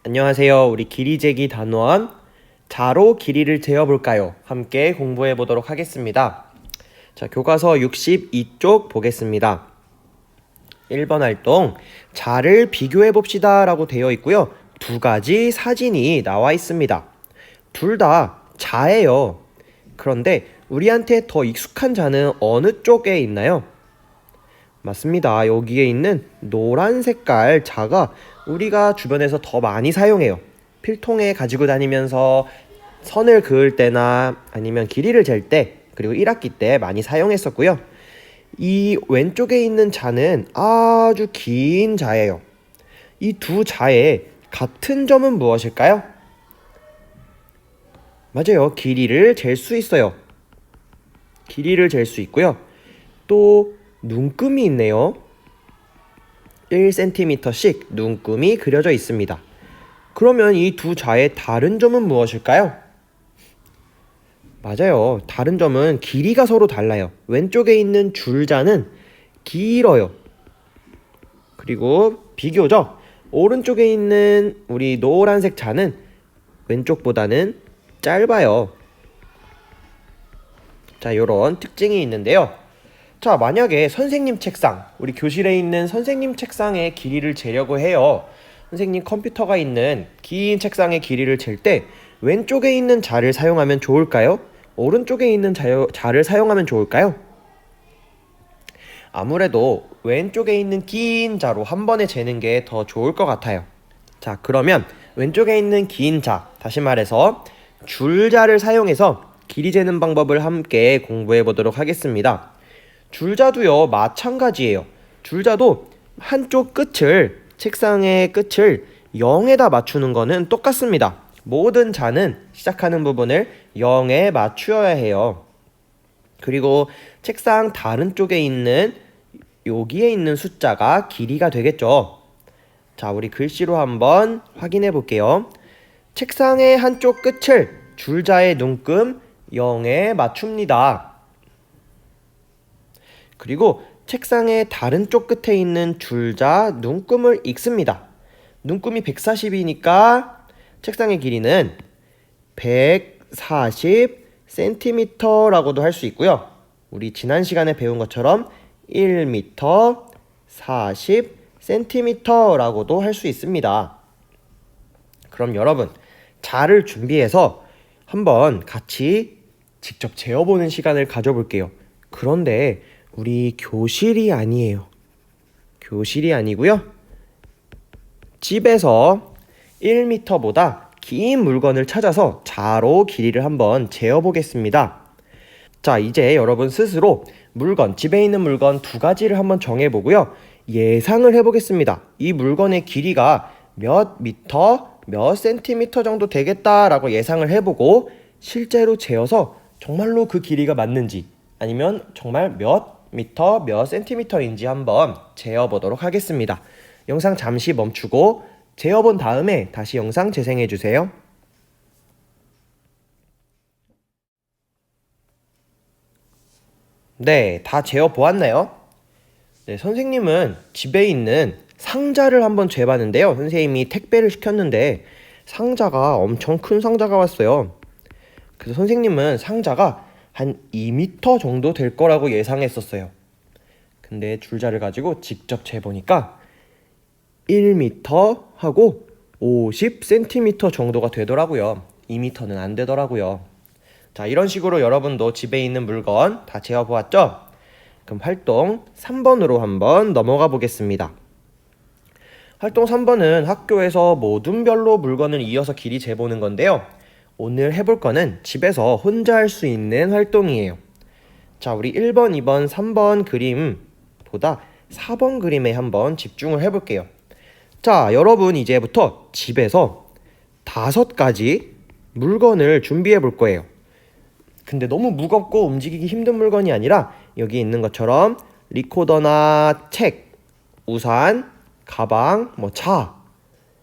안녕하세요. 우리 길이 재기 단원 자로 길이를 재어볼까요? 함께 공부해 보도록 하겠습니다. 자, 교과서 62쪽 보겠습니다. 1번 활동 자를 비교해 봅시다 라고 되어 있고요. 두 가지 사진이 나와 있습니다. 둘 다 자예요. 그런데 우리한테 더 익숙한 자는 어느 쪽에 있나요? 맞습니다. 여기에 있는 노란 색깔 자가 우리가 주변에서 더 많이 사용해요. 필통에 가지고 다니면서 선을 그을 때나 아니면 길이를 잴 때, 그리고 1학기 때 많이 사용했었고요. 이 왼쪽에 있는 자는 아주 긴 자예요. 이 두 자의 같은 점은 무엇일까요? 맞아요. 길이를 잴 수 있어요. 길이를 잴 수 있고요. 또 눈금이 있네요. 1cm씩 눈금이 그려져 있습니다. 그러면 이 두 자의 다른 점은 무엇일까요? 맞아요. 다른 점은 길이가 서로 달라요. 왼쪽에 있는 줄자는 길어요. 그리고 비교적 오른쪽에 있는 우리 노란색 자는 왼쪽보다는 짧아요. 자, 요런 특징이 있는데요. 자, 만약에 선생님 책상, 우리 교실에 있는 선생님 책상의 길이를 재려고 해요. 선생님 컴퓨터가 있는 긴 책상의 길이를 잴 때 왼쪽에 있는 자를 사용하면 좋을까요? 오른쪽에 있는 자를 사용하면 좋을까요? 아무래도 왼쪽에 있는 긴 자로 한 번에 재는 게 더 좋을 것 같아요. 자, 그러면 왼쪽에 있는 긴 자, 다시 말해서 줄자를 사용해서 길이 재는 방법을 함께 공부해 보도록 하겠습니다. 줄자도요, 마찬가지예요. 줄자도 한쪽 끝을, 책상의 끝을 0에다 맞추는 거는 똑같습니다. 모든 자는 시작하는 부분을 0에 맞추어야 해요. 그리고 책상 다른 쪽에 있는 여기에 있는 숫자가 길이가 되겠죠. 자, 우리 글씨로 한번 확인해 볼게요. 책상의 한쪽 끝을 줄자의 눈금 0에 맞춥니다. 그리고 책상의 다른 쪽 끝에 있는 줄자 눈금을 읽습니다. 눈금이 140이니까 책상의 길이는 140cm라고도 할 수 있고요. 우리 지난 시간에 배운 것처럼 1m 40cm라고도 할 수 있습니다. 그럼 여러분, 자를 준비해서 한번 같이 직접 재어보는 시간을 가져볼게요. 그런데 우리 교실이 아니에요. 교실이 아니고요. 집에서 1m보다 긴 물건을 찾아서 자로 길이를 한번 재어보겠습니다. 자, 이제 여러분 스스로 물건, 집에 있는 물건 두 가지를 한번 정해보고요. 예상을 해보겠습니다. 이 물건의 길이가 몇 미터, 몇 센티미터 정도 되겠다라고 예상을 해보고 실제로 재어서 정말로 그 길이가 맞는지 아니면 정말 몇 미터, 몇 센티미터인지 한번 재어보도록 하겠습니다. 영상 잠시 멈추고 재어본 다음에 다시 영상 재생해주세요. 네, 다 재어보았나요? 네, 선생님은 집에 있는 상자를 한번 재봤는데요. 선생님이 택배를 시켰는데 상자가 엄청 큰 상자가 왔어요. 그래서 선생님은 상자가 한 2m 정도 될 거라고 예상했었어요. 근데 줄자를 가지고 직접 재보니까 1m 하고 50cm 정도가 되더라고요. 2m는 안 되더라고요. 자, 이런 식으로 여러분도 집에 있는 물건 다 재어보았죠? 그럼 활동 3번으로 한번 넘어가 보겠습니다. 활동 3번은 학교에서 모든 별로 물건을 이어서 길이 재보는 건데요. 오늘 해볼 거는 집에서 혼자 할 수 있는 활동이에요. 자, 우리 1번, 2번, 3번 그림보다 4번 그림에 한번 집중을 해볼게요. 자, 여러분 이제부터 집에서 5가지 물건을 준비해 볼 거예요. 근데 너무 무겁고 움직이기 힘든 물건이 아니라 여기 있는 것처럼 리코더나 책, 우산, 가방, 차,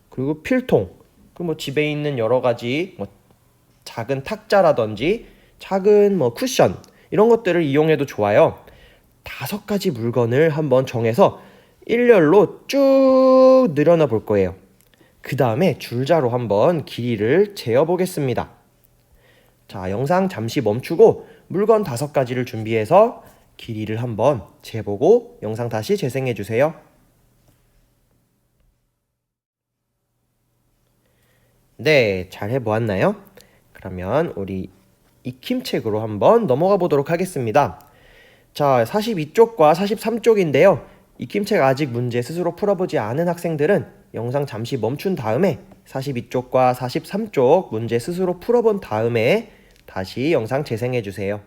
그리고 필통, 그리고 집에 있는 여러 가지 작은 탁자라든지 작은 쿠션 이런 것들을 이용해도 좋아요. 5가지 물건을 한번 정해서 일렬로 쭉 늘어나 볼 거예요. 그 다음에 줄자로 한번 길이를 재어 보겠습니다. 자, 영상 잠시 멈추고 물건 5가지를 준비해서 길이를 한번 재보고 영상 다시 재생해 주세요. 네, 잘 해보았나요? 그러면 우리 익힘책으로 한번 넘어가 보도록 하겠습니다. 자, 42쪽과 43쪽인데요. 익힘책 아직 문제 스스로 풀어보지 않은 학생들은 영상 잠시 멈춘 다음에 42쪽과 43쪽 문제 스스로 풀어본 다음에 다시 영상 재생해 주세요.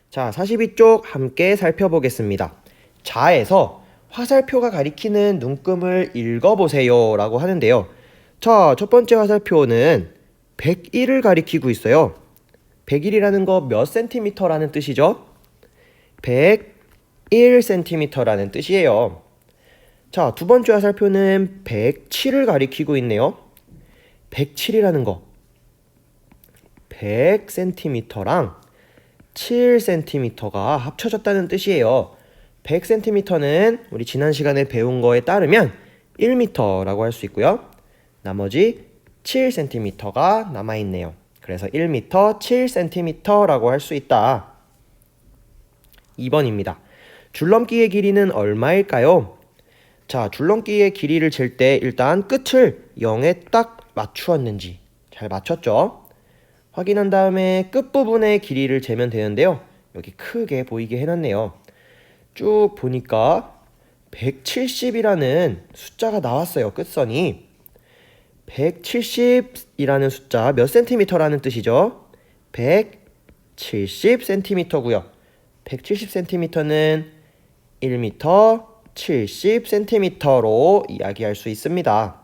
자, 42쪽 함께 살펴보겠습니다. 자에서 화살표가 가리키는 눈금을 읽어보세요 라고 하는데요. 자, 첫 번째 화살표는 101을 가리키고 있어요. 101이라는 거 몇 센티미터라는 뜻이죠? 101cm라는 뜻이에요. 자, 두 번째 화살표는 107을 가리키고 있네요. 107이라는 거 100cm랑 7cm가 합쳐졌다는 뜻이에요. 100cm는 우리 지난 시간에 배운 거에 따르면 1m라고 할 수 있고요. 나머지 7cm가 남아있네요. 그래서 1m 7cm라고 할 수 있다. 2번입니다. 줄넘기의 길이는 얼마일까요? 자, 줄넘기의 길이를 잴 때 일단 끝을 0에 딱 맞추었는지 잘 맞췄죠? 확인한 다음에 끝부분의 길이를 재면 되는데요. 여기 크게 보이게 해놨네요. 쭉 보니까 170이라는 숫자가 나왔어요. 끝선이 170이라는 숫자 몇 센티미터라는 뜻이죠? 170cm고요. 170cm는 1m 70cm로 이야기할 수 있습니다.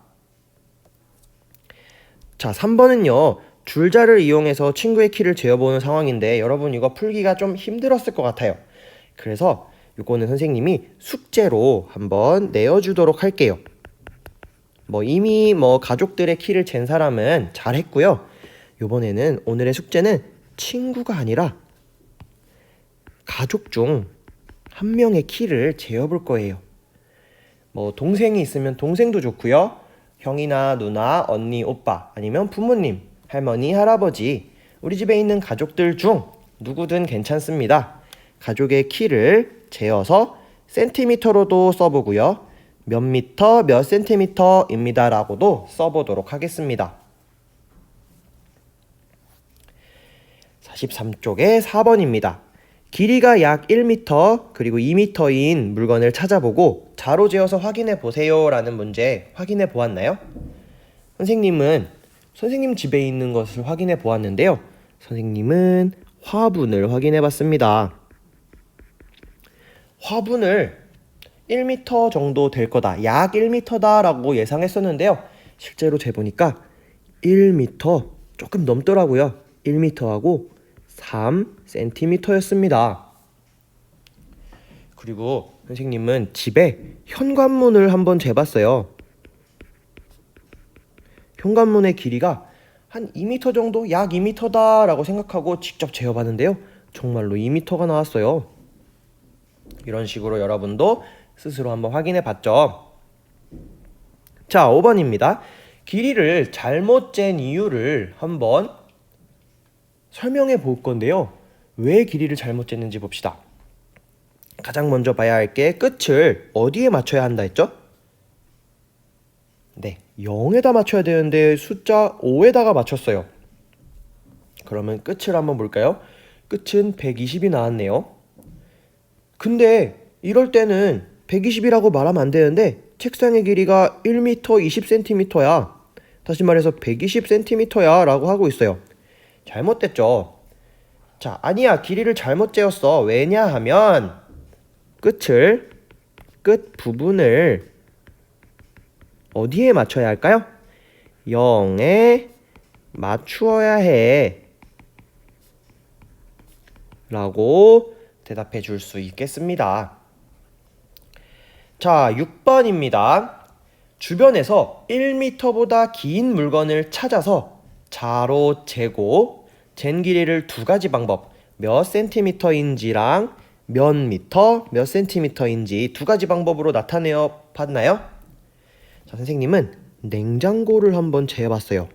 자, 3번은요. 줄자를 이용해서 친구의 키를 재어보는 상황인데 여러분 이거 풀기가 좀 힘들었을 것 같아요. 그래서 이거는 선생님이 숙제로 한번 내어주도록 할게요. 이미 가족들의 키를 잰 사람은 잘했고요. 이번에는 오늘의 숙제는 친구가 아니라 가족 중 한 명의 키를 재어볼 거예요. 동생이 있으면 동생도 좋고요. 형이나 누나, 언니, 오빠 아니면 부모님, 할머니, 할아버지 우리 집에 있는 가족들 중 누구든 괜찮습니다. 가족의 키를 재어서 센티미터로도 써보고요. 몇 미터, 몇 센티미터입니다 라고도 써보도록 하겠습니다. 43쪽의 4번입니다. 길이가 약 1m 그리고 2m인 물건을 찾아보고 자로 재어서 확인해 보세요 라는 문제 확인해 보았나요? 선생님 집에 있는 것을 확인해 보았는데요. 선생님은 화분을 확인해 봤습니다. 화분을 1m 정도 될 거다, 약 1m다 라고 예상했었는데요. 실제로 재보니까 1m 조금 넘더라고요. 1m하고 3cm였습니다. 그리고 선생님은 집에 현관문을 한번 재봤어요. 현관문의 길이가 한 2m 정도, 약 2m다 라고 생각하고 직접 재어봤는데요. 정말로 2m가 나왔어요. 이런 식으로 여러분도 스스로 한번 확인해 봤죠. 자, 5번입니다. 길이를 잘못 잰 이유를 한번 설명해 볼 건데요. 왜 길이를 잘못 쟀는지 봅시다. 가장 먼저 봐야 할 게 끝을 어디에 맞춰야 한다 했죠? 네, 0에다 맞춰야 되는데 숫자 5에다가 맞췄어요. 그러면 끝을 한번 볼까요? 끝은 120이 나왔네요. 근데 이럴 때는 120이라고 말하면 안 되는데 책상의 길이가 1m 20cm야. 다시 말해서 120cm야 라고 하고 있어요. 잘못됐죠. 자, 아니야, 길이를 잘못 재었어. 왜냐하면 끝 부분을 어디에 맞춰야 할까요? 0에 맞추어야 해 라고 대답해 줄 수 있겠습니다. 자, 6번입니다. 주변에서 1m보다 긴 물건을 찾아서 자로 재고 잰 길이를 두 가지 방법, 몇 센티미터인지랑 몇 미터, 몇 센티미터인지 두 가지 방법으로 나타내어 봤나요? 자, 선생님은 냉장고를 한번 재봤어요.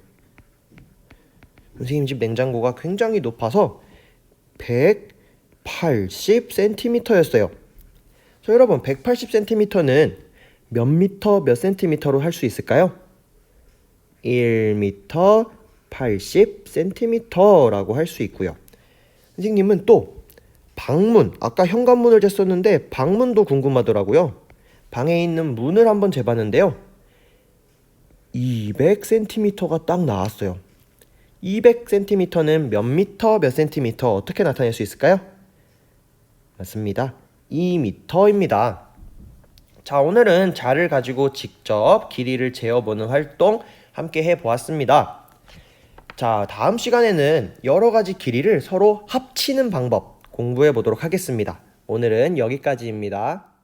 선생님 집 냉장고가 굉장히 높아서 180cm였어요. 자, 여러분 180cm는 몇 미터 몇 센티미터로 할 수 있을까요? 1m 80cm라고 할 수 있고요. 선생님은 또 방문, 아까 현관문을 쟀었는데 방문도 궁금하더라고요. 방에 있는 문을 한번 재봤는데요. 200cm가 딱 나왔어요. 200cm는 몇 미터 몇 센티미터 어떻게 나타낼 수 있을까요? 맞습니다. 2m입니다. 자, 오늘은 자를 가지고 직접 길이를 재어보는 활동 함께 해보았습니다. 자, 다음 시간에는 여러 가지 길이를 서로 합치는 방법 공부해 보도록 하겠습니다. 오늘은 여기까지입니다.